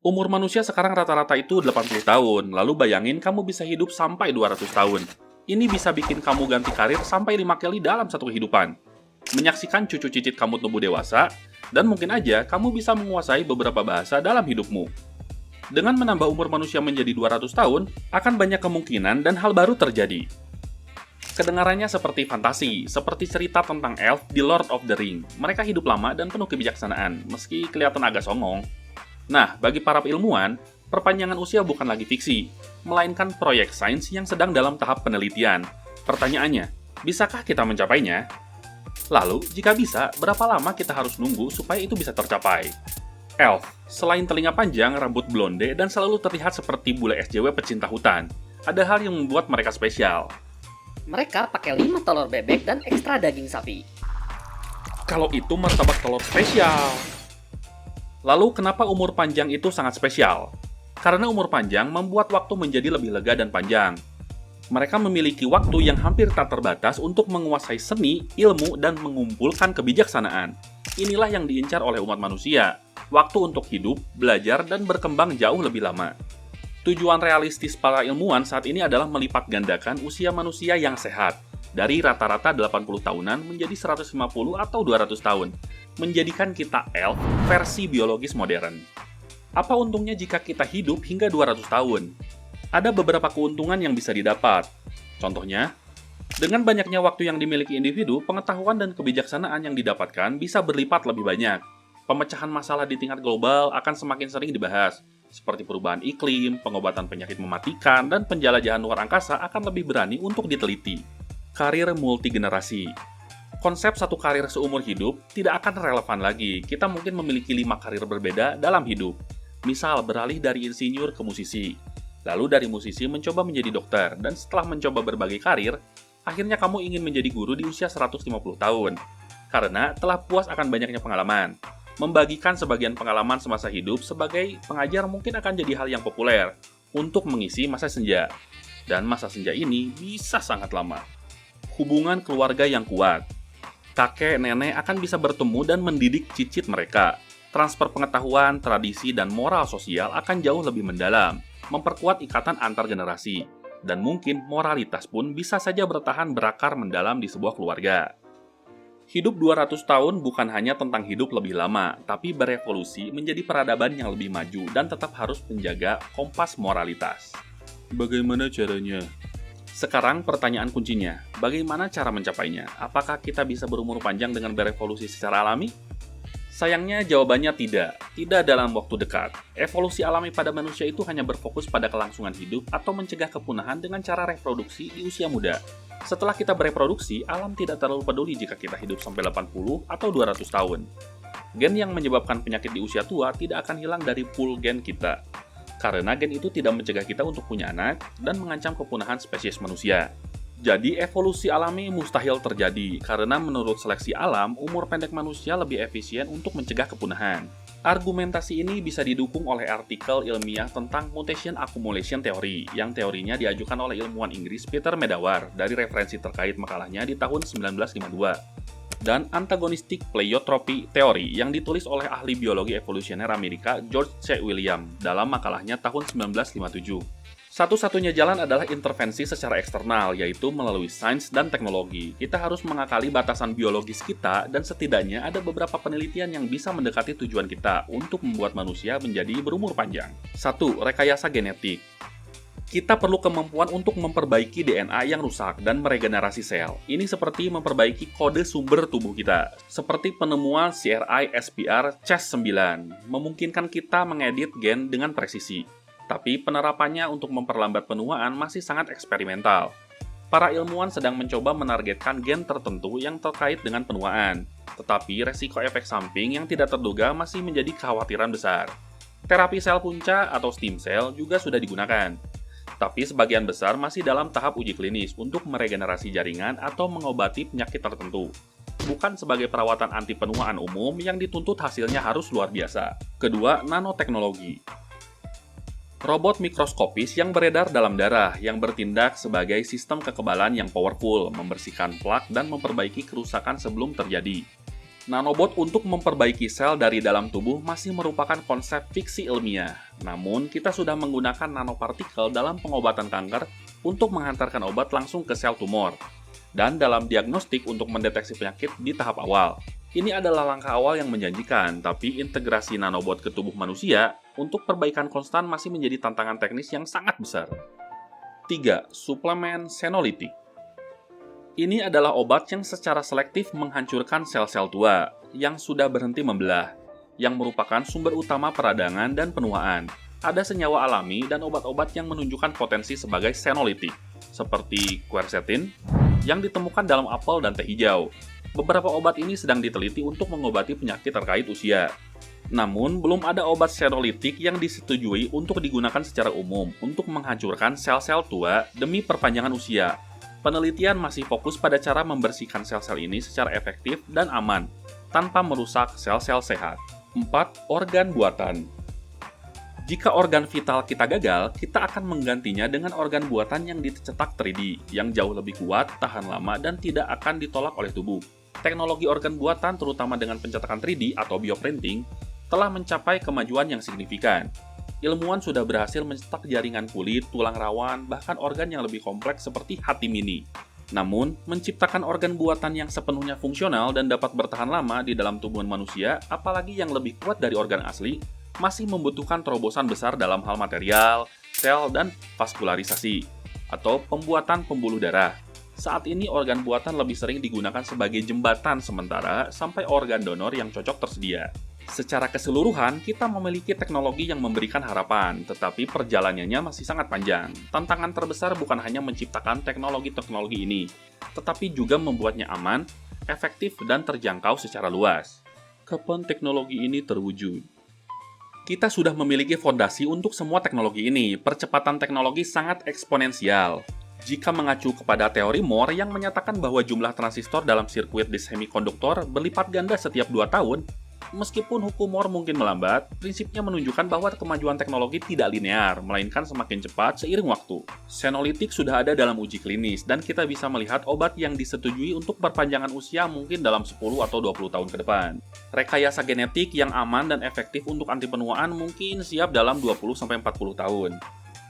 Umur manusia sekarang rata-rata itu 80 tahun, lalu bayangin kamu bisa hidup sampai 200 tahun. Ini bisa bikin kamu ganti karir sampai 5 kali dalam satu kehidupan. Menyaksikan cucu cicit kamu tumbuh dewasa, dan mungkin aja kamu bisa menguasai beberapa bahasa dalam hidupmu. Dengan menambah umur manusia menjadi 200 tahun, akan banyak kemungkinan dan hal baru terjadi. Kedengarannya seperti fantasi, seperti cerita tentang elf di Lord of the Ring. Mereka hidup lama dan penuh kebijaksanaan, meski kelihatan agak songong. Nah, bagi para ilmuwan, perpanjangan usia bukan lagi fiksi, melainkan proyek sains yang sedang dalam tahap penelitian. Pertanyaannya, bisakah kita mencapainya? Lalu, jika bisa, berapa lama kita harus nunggu supaya itu bisa tercapai? Elf, selain telinga panjang, rambut blonde, dan selalu terlihat seperti bule SJW pecinta hutan, ada hal yang membuat mereka spesial. Mereka pakai 5 telur bebek dan ekstra daging sapi. Kalau itu martabak telur spesial. Lalu kenapa umur panjang itu sangat spesial? Karena umur panjang membuat waktu menjadi lebih lega dan panjang. Mereka memiliki waktu yang hampir tak terbatas untuk menguasai seni, ilmu, dan mengumpulkan kebijaksanaan. Inilah yang diincar oleh umat manusia, waktu untuk hidup, belajar, dan berkembang jauh lebih lama. Tujuan realistis para ilmuwan saat ini adalah melipat gandakan usia manusia yang sehat, dari rata-rata 80 tahunan menjadi 150 atau 200 tahun, menjadikan kita elf versi biologis modern. Apa untungnya jika kita hidup hingga 200 tahun? Ada beberapa keuntungan yang bisa didapat. Contohnya, dengan banyaknya waktu yang dimiliki individu, pengetahuan dan kebijaksanaan yang didapatkan bisa berlipat lebih banyak. Pemecahan masalah di tingkat global akan semakin sering dibahas, seperti perubahan iklim, pengobatan penyakit mematikan, dan penjelajahan luar angkasa akan lebih berani untuk diteliti. Karir multigenerasi. Konsep satu karir seumur hidup tidak akan relevan lagi. Kita mungkin memiliki 5 karir berbeda dalam hidup. Misal, beralih dari insinyur ke musisi. Lalu dari musisi mencoba menjadi dokter, dan setelah mencoba berbagai karir, akhirnya kamu ingin menjadi guru di usia 150 tahun. Karena telah puas akan banyaknya pengalaman. Membagikan sebagian pengalaman semasa hidup sebagai pengajar mungkin akan jadi hal yang populer untuk mengisi masa senja. Dan masa senja ini bisa sangat lama. Hubungan keluarga yang kuat. Kakek nenek akan bisa bertemu dan mendidik cicit mereka. Transfer pengetahuan, tradisi, dan moral sosial akan jauh lebih mendalam, memperkuat ikatan antar generasi, dan mungkin moralitas pun bisa saja bertahan berakar mendalam di sebuah keluarga. Hidup 200 tahun bukan hanya tentang hidup lebih lama, tapi berevolusi menjadi peradaban yang lebih maju dan tetap harus menjaga kompas moralitas. Bagaimana caranya? Sekarang pertanyaan kuncinya, bagaimana cara mencapainya? Apakah kita bisa berumur panjang dengan berevolusi secara alami? Sayangnya jawabannya tidak dalam waktu dekat. Evolusi alami pada manusia itu hanya berfokus pada kelangsungan hidup atau mencegah kepunahan dengan cara reproduksi di usia muda. Setelah kita bereproduksi, alam tidak terlalu peduli jika kita hidup sampai 80 atau 200 tahun. Gen yang menyebabkan penyakit di usia tua tidak akan hilang dari pool gen kita. Karena gen itu tidak mencegah kita untuk punya anak dan mengancam kepunahan spesies manusia. Jadi evolusi alami mustahil terjadi, karena menurut seleksi alam, umur pendek manusia lebih efisien untuk mencegah kepunahan. Argumentasi ini bisa didukung oleh artikel ilmiah tentang mutation accumulation theory, yang teorinya diajukan oleh ilmuwan Inggris Peter Medawar dari referensi terkait makalahnya di tahun 1952. Dan antagonistic pleiotropy theory yang ditulis oleh ahli biologi evolusioner Amerika George C. William dalam makalahnya tahun 1957. Satu-satunya jalan adalah intervensi secara eksternal, yaitu melalui sains dan teknologi. Kita harus mengakali batasan biologis kita, dan setidaknya ada beberapa penelitian yang bisa mendekati tujuan kita untuk membuat manusia menjadi berumur panjang. 1. Rekayasa genetik. Kita perlu kemampuan untuk memperbaiki DNA yang rusak dan meregenerasi sel. Ini seperti memperbaiki kode sumber tubuh kita, seperti penemuan CRISPR-Cas9, memungkinkan kita mengedit gen dengan presisi. Tapi penerapannya untuk memperlambat penuaan masih sangat eksperimental. Para ilmuwan sedang mencoba menargetkan gen tertentu yang terkait dengan penuaan, tetapi resiko efek samping yang tidak terduga masih menjadi kekhawatiran besar. Terapi sel punca atau stem cell juga sudah digunakan, tapi sebagian besar masih dalam tahap uji klinis untuk meregenerasi jaringan atau mengobati penyakit tertentu. Bukan sebagai perawatan anti penuaan umum yang dituntut hasilnya harus luar biasa. Kedua, nanoteknologi. Robot mikroskopis yang beredar dalam darah, yang bertindak sebagai sistem kekebalan yang powerful, membersihkan plak dan memperbaiki kerusakan sebelum terjadi. Nanobot untuk memperbaiki sel dari dalam tubuh masih merupakan konsep fiksi ilmiah. Namun, kita sudah menggunakan nanopartikel dalam pengobatan kanker untuk menghantarkan obat langsung ke sel tumor. Dan dalam diagnostik untuk mendeteksi penyakit di tahap awal. Ini adalah langkah awal yang menjanjikan, tapi integrasi nanobot ke tubuh manusia untuk perbaikan konstan masih menjadi tantangan teknis yang sangat besar. 3. Suplemen senolytic. Ini adalah obat yang secara selektif menghancurkan sel-sel tua yang sudah berhenti membelah, yang merupakan sumber utama peradangan dan penuaan. Ada senyawa alami dan obat-obat yang menunjukkan potensi sebagai senolytic, seperti quercetin, yang ditemukan dalam apel dan teh hijau. Beberapa obat ini sedang diteliti untuk mengobati penyakit terkait usia. Namun, belum ada obat senolytic yang disetujui untuk digunakan secara umum untuk menghancurkan sel-sel tua demi perpanjangan usia. Penelitian masih fokus pada cara membersihkan sel-sel ini secara efektif dan aman, tanpa merusak sel-sel sehat. 4. Organ buatan. Jika organ vital kita gagal, kita akan menggantinya dengan organ buatan yang dicetak 3D, yang jauh lebih kuat, tahan lama, dan tidak akan ditolak oleh tubuh. Teknologi organ buatan, terutama dengan pencetakan 3D atau bioprinting, telah mencapai kemajuan yang signifikan. Ilmuwan sudah berhasil mencetak jaringan kulit, tulang rawan, bahkan organ yang lebih kompleks seperti hati mini. Namun, menciptakan organ buatan yang sepenuhnya fungsional dan dapat bertahan lama di dalam tubuh manusia, apalagi yang lebih kuat dari organ asli, masih membutuhkan terobosan besar dalam hal material, sel, dan vaskularisasi, atau pembuatan pembuluh darah. Saat ini organ buatan lebih sering digunakan sebagai jembatan sementara sampai organ donor yang cocok tersedia. Secara keseluruhan, kita memiliki teknologi yang memberikan harapan, tetapi perjalanannya masih sangat panjang. Tantangan terbesar bukan hanya menciptakan teknologi-teknologi ini, tetapi juga membuatnya aman, efektif, dan terjangkau secara luas. Kapan teknologi ini terwujud? Kita sudah memiliki fondasi untuk semua teknologi ini. Percepatan teknologi sangat eksponensial. Jika mengacu kepada teori Moore yang menyatakan bahwa jumlah transistor dalam sirkuit di semikonduktor berlipat ganda setiap 2 tahun, meskipun hukum Moore mungkin melambat, prinsipnya menunjukkan bahwa kemajuan teknologi tidak linear, melainkan semakin cepat seiring waktu. Senolytic sudah ada dalam uji klinis, dan kita bisa melihat obat yang disetujui untuk perpanjangan usia mungkin dalam 10 atau 20 tahun ke depan. Rekayasa genetik yang aman dan efektif untuk anti penuaan mungkin siap dalam 20-40 tahun.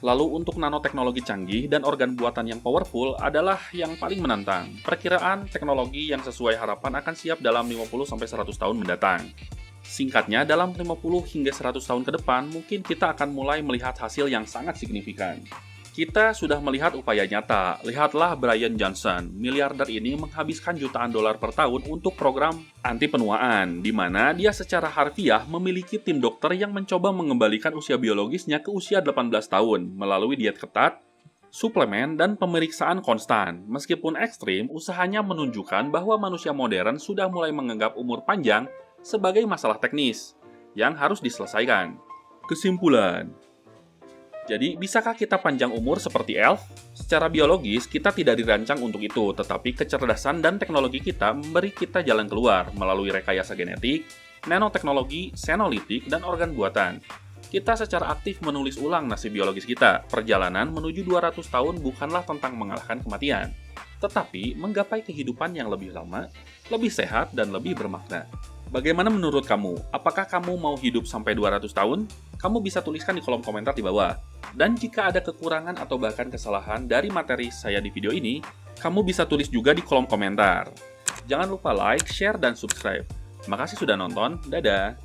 Lalu untuk nanoteknologi canggih dan organ buatan yang powerful adalah yang paling menantang. Perkiraan teknologi yang sesuai harapan akan siap dalam 50-100 tahun mendatang. Singkatnya, dalam 50 hingga 100 tahun ke depan, mungkin kita akan mulai melihat hasil yang sangat signifikan. Kita sudah melihat upaya nyata. Lihatlah Brian Johnson, miliarder ini menghabiskan jutaan dolar per tahun untuk program anti penuaan, di mana dia secara harfiah memiliki tim dokter yang mencoba mengembalikan usia biologisnya ke usia 18 tahun melalui diet ketat, suplemen, dan pemeriksaan konstan. Meskipun ekstrim, usahanya menunjukkan bahwa manusia modern sudah mulai menganggap umur panjang sebagai masalah teknis yang harus diselesaikan. Kesimpulan. Jadi, bisakah kita panjang umur seperti elf? Secara biologis, kita tidak dirancang untuk itu, tetapi kecerdasan dan teknologi kita memberi kita jalan keluar melalui rekayasa genetik, nanoteknologi, senolytic, dan organ buatan. Kita secara aktif menulis ulang nasib biologis kita. Perjalanan menuju 200 tahun bukanlah tentang mengalahkan kematian, tetapi menggapai kehidupan yang lebih lama, lebih sehat, dan lebih bermakna. Bagaimana menurut kamu? Apakah kamu mau hidup sampai 200 tahun? Kamu bisa tuliskan di kolom komentar di bawah. Dan jika ada kekurangan atau bahkan kesalahan dari materi saya di video ini, kamu bisa tulis juga di kolom komentar. Jangan lupa like, share, dan subscribe. Makasih sudah nonton. Dadah!